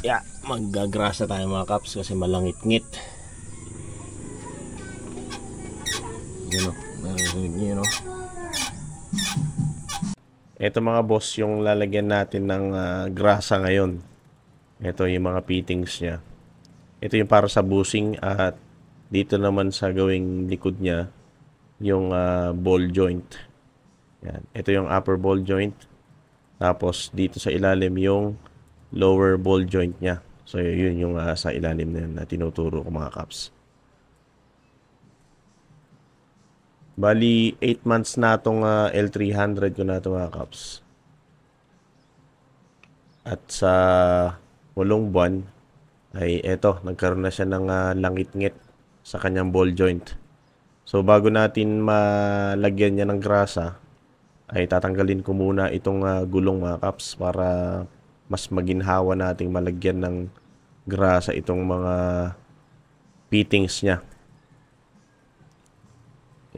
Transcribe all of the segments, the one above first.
Yeah, maggagrasa tayo mga kaps kasi malangit-ngit. Yun o, narinig nyo yun o. Ito mga boss yung lalagyan natin ng grasa ngayon. Ito yung mga fittings nya. Ito yung para sa bushing at dito naman sa gawing likod nya yung ball joint. Yan. Ito yung upper ball joint. Tapos dito sa ilalim yung lower ball joint nya. So yun yung sa ilalim na yun na tinuturo ko mga kaps. Bali 8 months na itong L300 ko na ito mga kaps. At sa 8 buwan ay eto, nagkaroon na siya ng langit-ngit sa kanyang ball joint. So bago natin malagyan niya ng grasa, ay tatanggalin ko muna itong gulong mga kaps para mas maginhawa nating malagyan ng grasa itong mga fittings niya.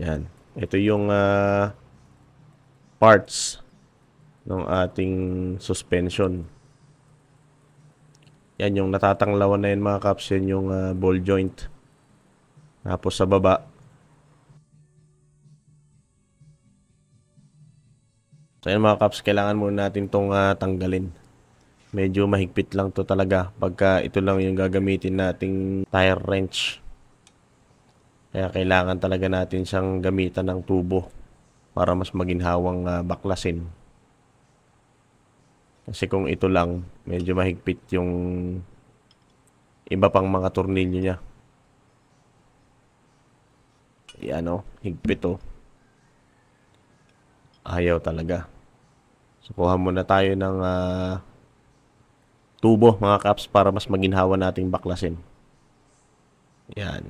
Yan. Ito yung parts ng ating suspension. Yan yung natatanglawan na yun mga kaps. Yan yung ball joint. Tapos sa baba. So yan mga kaps, kailangan muna natin itong tanggalin. Medyo mahigpit lang to talaga pagka ito lang yung gagamitin nating tire wrench. Kaya kailangan talaga natin siyang gamitan ng tubo para mas maginhawang baklasin. Kasi kung ito lang, medyo mahigpit yung iba pang mga tornilyo niya. Yan o, higpit o. Ayaw talaga. So kuha muna tayo ng tubo mga kaps para mas maginhawa nating baklasin. Yan.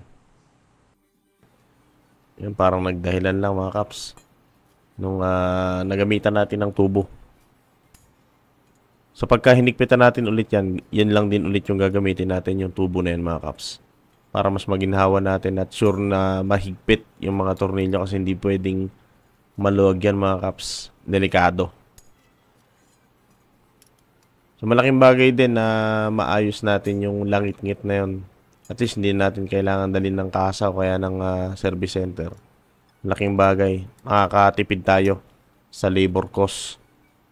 Yan parang nagdahilan lang mga kaps nung nagamitan natin ng tubo. So pagka hinigpitan natin ulit yan, yan lang din ulit yung gagamitin natin yung tubo na yan mga kaps. Para mas maginhawa natin at sure na mahigpit yung mga tornilyo kasi hindi pwedeng maluwag yan mga kaps. Delikado. So malaking bagay din na maayos natin yung langit-ngit na yun. At least hindi natin kailangan dalhin ng kasa o kaya ng service center. Malaking bagay. Makakatipid tayo sa labor cost.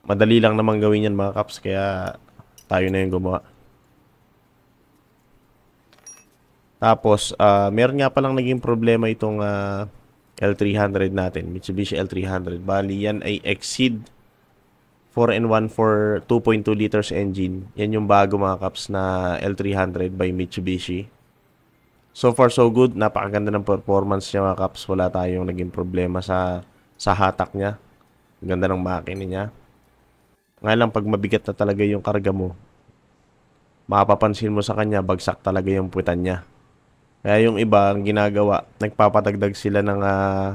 Madali lang naman gawin yan mga kaps, kaya tayo na yung gumawa. Tapos, meron nga palang naging problema itong L300 natin, Mitsubishi L300. Bali, yan ay Exceed 4-in-1 for 2.2 liters engine. Yan yung bago mga kaps na L300 by Mitsubishi. So far so good, napakaganda ng performance niya mga kaps. Wala tayong naging problema sa hatak niya. Ganda ng makina niya. Ngayon lang pag mabigat na talaga yung karga mo, mapapansin mo sa kanya bagsak talaga yung puwitan niya. Kaya yung iba ang ginagawa, nagpapatagdag sila ng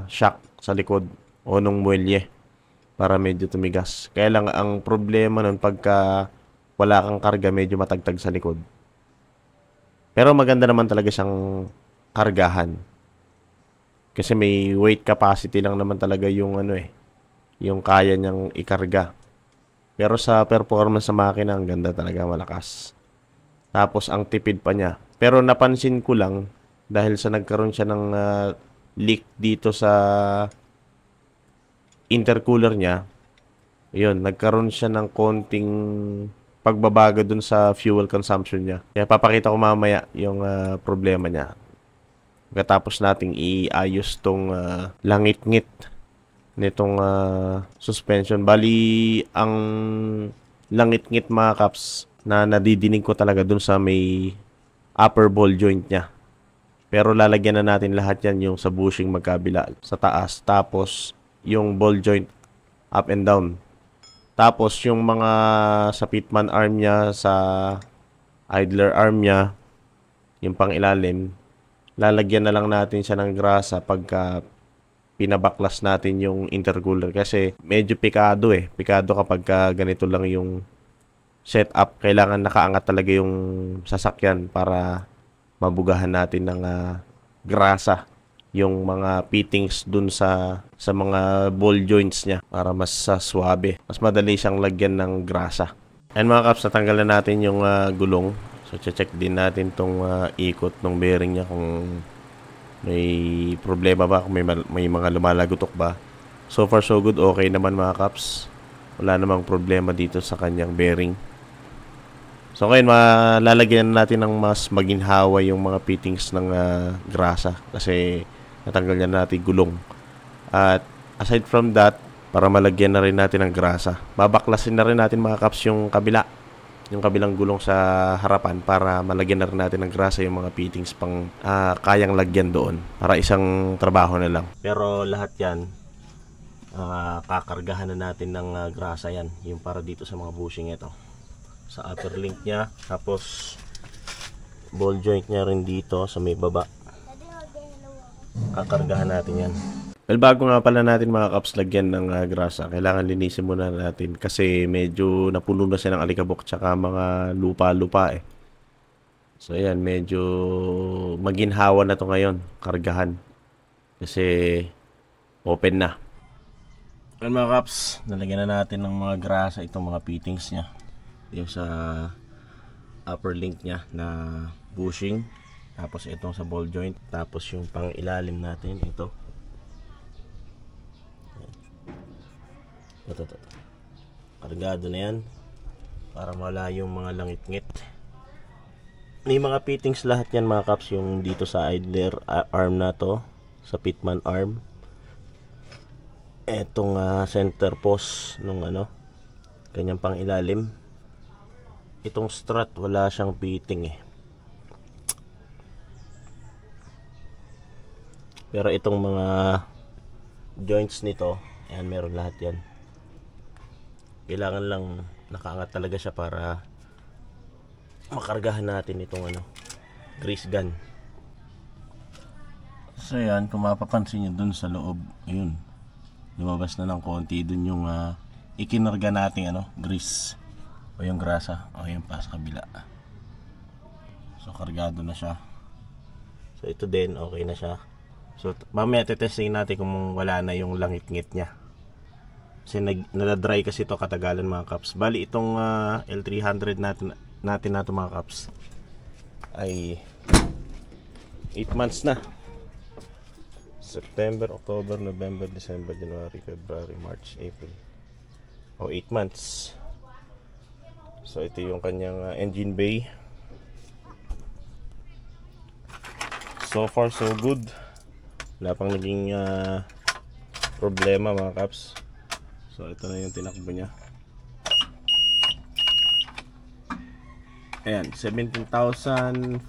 shock sa likod o nung muelye para medyo tumigas. Kaya lang ang problema nun pagka wala kang karga, medyo matagtag sa likod. Pero maganda naman talaga siyang kargahan. Kasi may weight capacity lang naman talaga yung yung kaya niyang ikarga. Pero sa performance sa makina, ang ganda talaga, malakas. Tapos ang tipid pa niya. Pero napansin ko lang dahil sa nagkaroon siya ng leak dito sa intercooler niya. Yun, nagkaroon siya ng konting pagbabago dun sa fuel consumption niya. Kaya papakita ko mamaya yung problema niya. Pagkatapos nating iayos tong langit-ngit nitong suspension. Bali, ang langit-ngit mga kaps na nadidinig ko talaga dun sa may upper ball joint niya. Pero lalagyan na natin lahat yan yung sa bushing magkabila sa taas. Tapos yung ball joint up and down. Tapos yung mga sa pitman arm niya, sa idler arm niya, yung pang ilalim, lalagyan na lang natin siya ng grasa pagka pinabaklas natin yung intercooler. Kasi medyo pikado Pikado kapag ganito lang yung setup. Kailangan nakaangat talaga yung sasakyan para mabugahan natin ng grasa yung mga fittings dun sa mga ball joints niya para mas swabe. Mas madali siyang lagyan ng grasa. And mga kaps, natanggal na natin yung gulong. So, check din natin tong ikot ng bearing niya kung may problema ba, kung may mga lumalagotok ba. So far so good, okay naman mga kaps. Wala namang problema dito sa kanyang bearing. So ngayon, malalagyan natin ng mas maginhawa yung mga fittings ng grasa kasi natanggal na natin gulong. At aside from that, para malagyan na rin natin ng grasa, babaklasin na rin natin mga kaps yung kabilang gulong sa harapan para malagyan na rin natin ng grasa yung mga fittings pang kayang lagyan doon para isang trabaho na lang. Pero lahat yan, kakargahan na natin ng grasa yan, yung para dito sa mga bushing ito. Sa upper link niya, tapos ball joint niya rin dito sa may baba. Kakargahan natin yan. Well, bago nga pala natin mga kaps lagyan ng grasa, kailangan linisin muna natin kasi medyo napuno na siya ng alikabok tsaka mga lupa-lupa eh. So ayan, medyo maginhawa na to ngayon, kargahan. Kasi open na. Well mga kaps, nalagyan na natin ng mga grasa itong mga fittings niya. Yung sa upper link niya na bushing, tapos itong sa ball joint, tapos yung pang ilalim natin ito. Ito. Kargado na yan para wala yung mga langit-ngit. May mga fittings lahat yan mga kaps, yung dito sa idler arm na to, sa pitman arm, etong center post nung kanyang pang ilalim. Itong strut wala siyang fitting eh, pero itong mga joints nito, ayan, meron lahat yan. Kailangan lang nakaangat talaga siya para makargahan natin itong grease gun. So yan, kung mapapansin nyo dun sa loob, ayun, lumabas na ng konti dun yung ikinarga nating grease o yung grasa. O yan pa sa kabila. So kargado na siya. So ito din, okay na siya. So mamaya tetesting natin kung wala na yung langit-ngit niya. Kasi nala-dry kasi ito katagalan mga kaps. Bali itong L300 natin na ito mga kaps ay 8 months na. September, October, November, December, January, February, March, April. 8 months. So ito yung kanyang engine bay. So far so good. Wala pang naging problema mga kaps. So ito na yung tinakbo niya. Ayan, 17,566.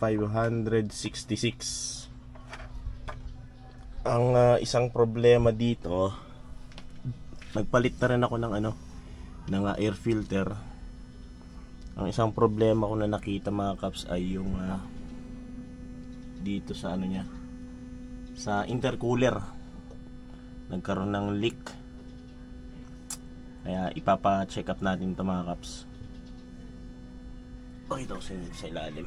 Ang isang problema dito, nagpalit na rin ako ng air filter. Ang isang problema ko na nakita mga kaps ay yung dito sa niya, sa intercooler nagkaroon ng leak. Kaya ipapa-check up natin ito mga kaps. Pakita ko sa ilalim.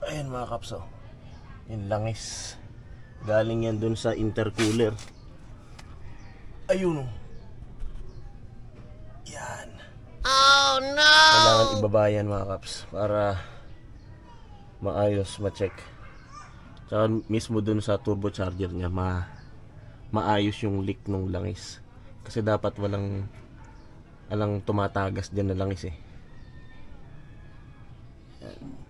Ayan mga kaps, yung langis galing yan dun sa intercooler. Ayun yan. Oh no! Kailangan ibaba yan mga kaps para maayos, ma-check. Tsaka mismo dun sa turbocharger niya maayos yung leak ng langis. Kasi dapat walang tumatagas dyan na langis eh. Yan.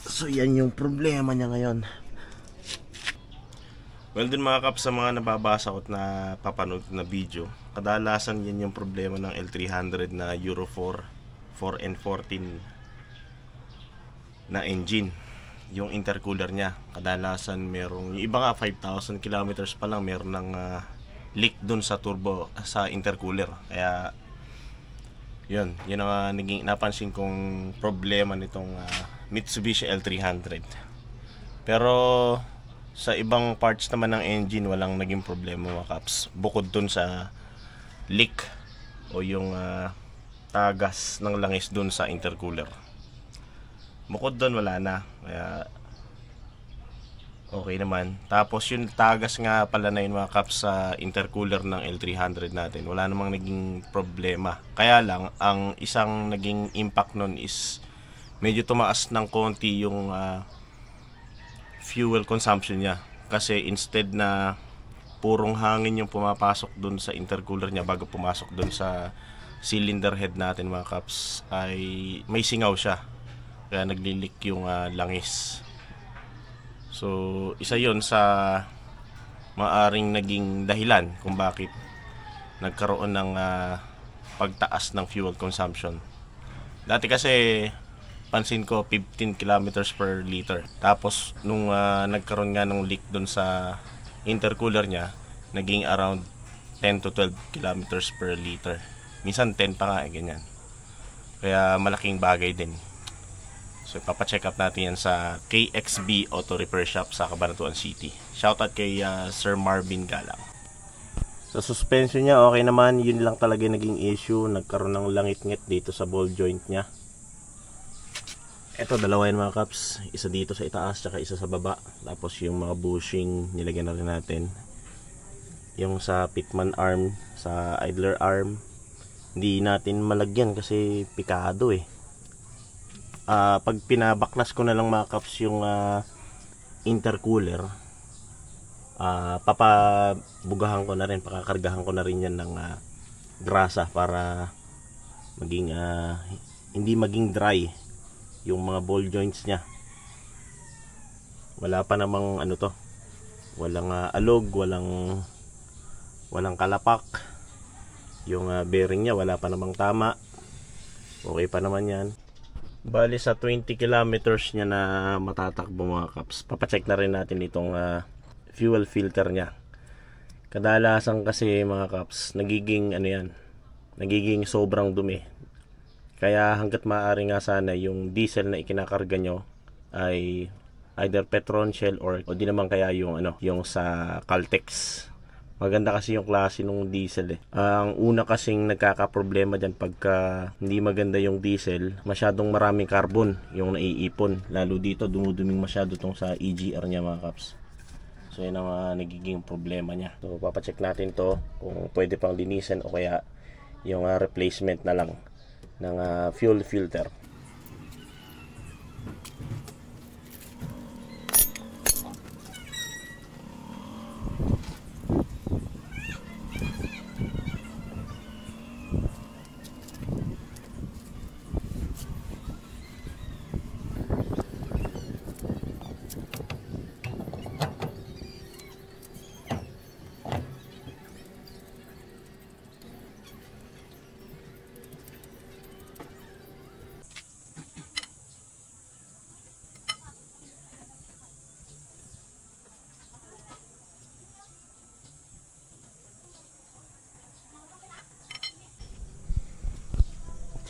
So yan yung problema niya ngayon. Well din mga kaps, sa mga nababasa ko at napapanood na video, kadalasan yan yung problema ng L300 na Euro 4 and 14 na engine. Yung intercooler niya, kadalasan merong, yung iba nga 5,000 kilometers pa lang meron ng leak dun sa turbo, sa intercooler. Kaya yun ang napansin kong problema nitong Mitsubishi L300. Pero sa ibang parts naman ng engine walang naging problema mga kaps, bukod dun sa leak o yung tagas ng langis dun sa intercooler. Bukod dun wala na. Kaya Okay naman. Tapos yung tagas nga pala na yun mga kaps sa intercooler ng L300 natin, wala namang naging problema. Kaya lang, ang isang naging impact nun is medyo tumaas ng konti yung fuel consumption niya. Kasi instead na purong hangin yung pumapasok dun sa intercooler niya bago pumasok dun sa cylinder head natin mga kaps, ay may singaw siya. Kaya naglilik yung langis. So, isa yon sa maaring naging dahilan kung bakit nagkaroon ng pagtaas ng fuel consumption. Dati kasi, pansin ko 15 kilometers per liter. Tapos, nung nagkaroon nga ng leak dun sa intercooler niya, naging around 10 to 12 kilometers per liter. Minsan 10 pa nga, ganyan. Kaya malaking bagay din. So, ipapacheck up natin yan sa KXB Auto Repair Shop sa Cabanatuan City. Shoutout kay Sir Marvin Galang. Sa suspension niya, okay naman. Yun lang talaga naging issue. Nagkaroon ng langit-ngit dito sa ball joint niya. Ito, dalawa yan mga kaps. Isa dito sa itaas, tsaka isa sa baba. Tapos yung mga bushing, nilagyan na rin natin. Yung sa pitman arm, sa idler arm, hindi natin malagyan kasi pikado eh. Pag pinabaklas ko na lang mga kaps yung intercooler, papabugahan ko na rin, pakakargahan ko na rin yan ng grasa para maging hindi maging dry yung mga ball joints nya. Wala pa namang ano to, walang alog, walang kalapak. Yung bearing nya wala pa namang tama, okay pa naman yan. Bali sa 20 kilometers niya na matatakbo mga kaps, papacheck na rin natin itong fuel filter niya. Kadalasan kasi mga kaps, nagiging sobrang dumi. Kaya hanggat maaari nga sana yung diesel na ikinakarga nyo ay either Petron Shell o di naman kaya yung sa Caltex. Maganda kasi yung klase ng diesel eh. Ang una kasing nagkakaproblema dyan pagka hindi maganda yung diesel, masyadong maraming carbon yung naiipon. Lalo dito dumuduming masyado tong sa EGR niya mga kaps. So yun ang nagiging problema niya. So papacheck natin to kung pwede pang linisin o kaya yung replacement na lang ng fuel filter.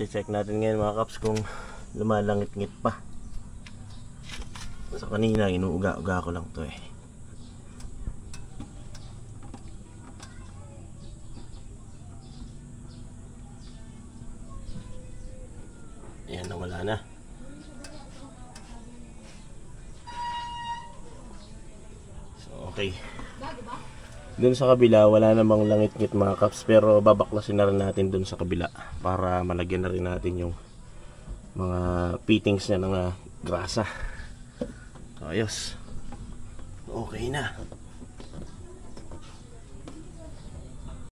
Check natin ngayon mga kaps kung lumalangit-ngit pa. Sa kanina inuuga-uga ko lang to eh. Ayan, nawala na. So okay. Dun sa kabila wala namang langit-ngit mga kaps, pero babaklasin na rin natin dun sa kabila para malagyan na rin natin yung mga fittings niya ng grasa. So ayos, okay na.